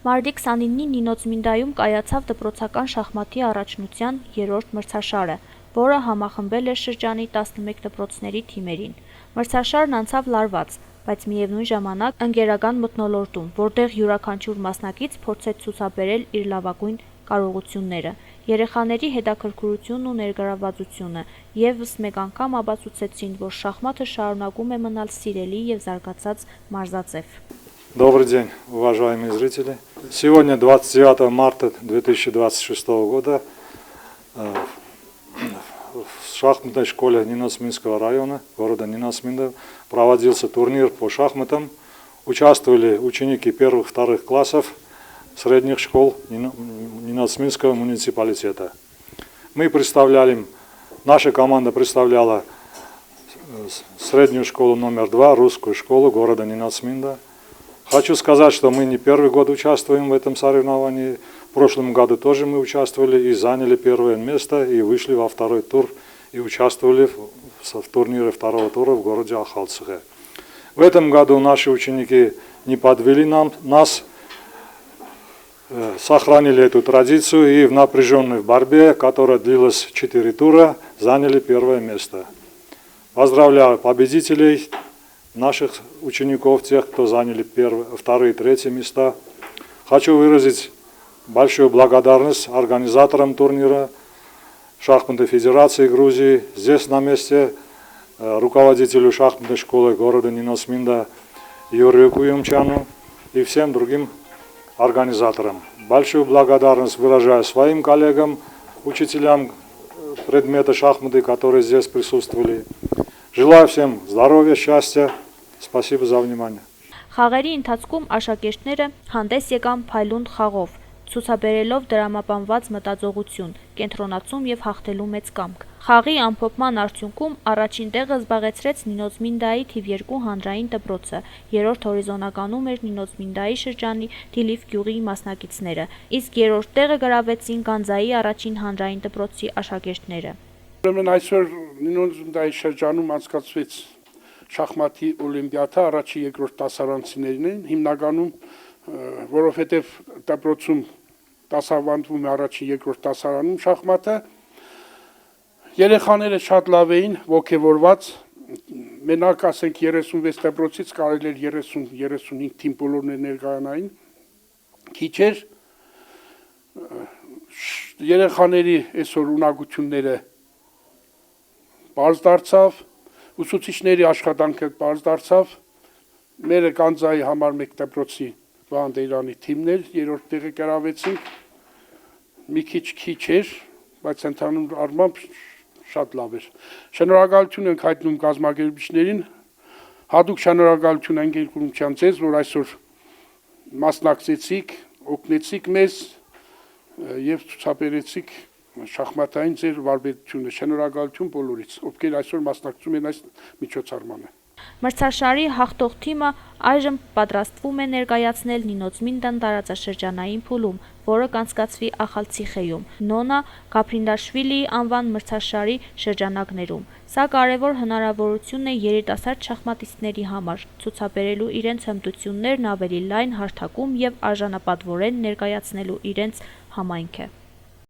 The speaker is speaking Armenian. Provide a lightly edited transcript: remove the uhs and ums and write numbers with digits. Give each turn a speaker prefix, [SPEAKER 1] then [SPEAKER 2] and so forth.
[SPEAKER 1] Մարտի 29-ին Նինոցմինդայում կայացավ դպրոցական շախմատի առաջնության 3-րդ մրցաշարը, որը համախմբել էր շրջանի 11 դպրոցների թիմերին։ Մրցաշարն անցավ լարված, բայց միևնույն ժամանակ ընկերական մթնոլորտում, որտեղ յուրաքանչյուր մասնակից փորձեց ցուցաբերել իր լավագույն կարողությունները, երեխաների հետաքրքրությունն ու ներգրավվածությունը ևս մեկ անգամ ապացուցեցին, որ շախմատը шарունակում է մնալ սիրելի և զարգացած մարզաձև։
[SPEAKER 2] Добрый день, уважаемые зрители. Сегодня 29 марта 2026 года в шахматной школе Ниноцминского района города Ниносминда проводился турнир по шахматам. Участвовали ученики первых-вторых классов средних школ Ниноцминского муниципалитета. Наша команда представляла среднюю школу номер 2, русскую школу города Ниноцминда. Хочу сказать, что мы не первый год участвуем в этом соревновании. В прошлом году тоже мы участвовали и заняли первое место, и вышли во второй тур, и участвовали в турнире второго тура в городе Ахалцихе. В этом году наши ученики не подвели нас, сохранили эту традицию и в напряженной борьбе, которая длилась 4 тура, заняли первое место. Поздравляю победителей, наших учеников, тех, кто заняли вторые и третьи места. Хочу выразить большую благодарность организаторам турнира, шахматной федерации Грузии, здесь на месте руководителю шахматной школы города Ниносминда Юрию Куюмчану и всем другим организаторам. Большую благодарность выражаю своим коллегам, учителям предмета шахматы, которые здесь присутствовали. Желаю всем здоровья, счастья. Спасибо за внимание.
[SPEAKER 1] Խաղերի ընթացքում աշակերտները հանդես եկան փայլուն խաղով, ցուցաբերելով դրամապանված մտածողություն, կենտրոնացում և հաղթելու մեծ կամք։ Խաղի ամփոփման արդյունքում առաջին տեղը զբաղեցրեց Նինոցմինդայի թիվ 2 հանրային դպրոցը, երրորդ հորիզոնականում էր Նինոցմինդայի շրջանի Թիլիվ գյուղի մասնակիցները, իսկ երրորդ տեղը գրավեցին Գանձայի առաջին հանրային դպրոցի աշակերտները։
[SPEAKER 3] Ուրեմն այսօր Նինոցմինդայի շրջանում անցկացվեց շախմատի օլիմպիադա, առաջի երկրորդ դասարանցիներն են, հիմնականում, որովհետև դպրոցում դասավանդվում է առաջի երկրորդ դասարանում շախմատը, երեխաները շատ լավ էին, ոգևորված, մենակ ասենք 36 դպրոցից կարելի էր 30-35 թիմ բոլորներ ներկայանային, քիչ էր, երեխաների այսօր ունակությունները պարզ դարձավ, ուսուցիչների աշխատանքը պարզ դարձավ, մերը Գանձայի համար մեկ դպրոցի Վանդեյրանի թիմներ երրորդ տեղը գրավեցինք, մի քիչ էր, բայց ընդհանուր առմամբ շատ լավ էր։ Շնորհակալություն ենք հայտնում կազմակերպիչներին, հատուկ շնորհակալություն Անգել Կուրումչյան ձեզ, որ այսօր մասնակցեցիք, օգնեցիք մեզ եւ ցուցաբերեցիք շախմատային ձեր վարպետությունը, շնորհակալություն բոլորից, ովքեր այսօր մասնակցում են այս միջոցառմանը։
[SPEAKER 1] Մրցաշարի հաղթող թիմը այժմ պատրաստվում է ներկայացնել Նինոցմինդան տարածաշրջանային փուլում, որը կանցկացվի Ախալցիխեում, Նոնա Գաբրինդաշվիլիի անվան մրցաշարի շրջանակներում։ Սա կարևոր հնարավորություն է երիտասարդ շախմատիստների համար ցուցաբերելու իրենց հմտություններն ավելի լայն հարթակում և արժանապատվորեն ներկայացնելու իրենց համայնքը։